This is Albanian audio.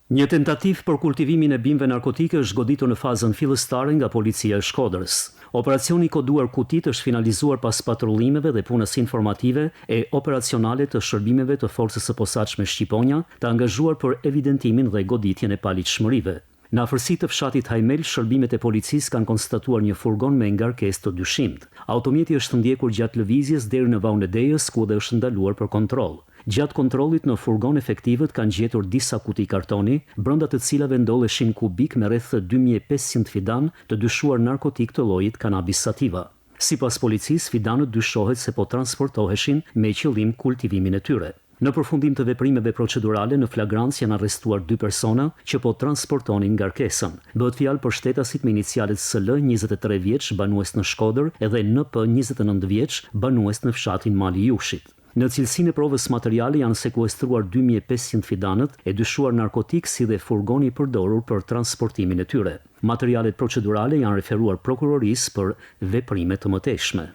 Një tentativë për kultivimin e bimëve narkotike është goditur në fazën fillestare nga policia e Shkodrës. Operacioni i koduar Kutit është finalizuar pas patrullimeve dhe punës informative e operacionale të shërbimeve të forcës së posaçme Shqiponja, të angazhuar për evidentimin dhe goditjen e paligjshmërive. Në afërsi të fshatit Hajmel, shërbimet e policisë kanë konstatuar një furgon me ngarkesë të dyshimt. Automjeti është ndjekur gjatë lëvizjes deri në Vaun e Dejës, ku dhe është ndaluar për kontroll. Gjatë kontrollit në furgon efektivët kanë gjetur disa kuti kartoni, brenda të cilave ndodheshin kubik me rreth 2500 fidan të dyshuar narkotik të llojit cannabis sativa. Sipas policisë, fidanët dyshohet se po transportoheshin me qëllim kultivimin e tyre. Në përfundim të veprimeve procedurale në flagrancë janë arrestuar 2 persona që po transportonin ngarkesën. Bëhet fjalë për shtetasit me inicialet SL, 23 vjeç, banues në Shkodër, edhe NP, 29 vjeç, banues në fshatin Mali Jushit. Në cilësinë e provës materiale janë sekuestruar 2500 fidanët e dyshuar narkotik si dhe furgoni i përdorur për transportimin e tyre. Materialet procedurale janë referuar prokurorisë për veprime të mëtejshme.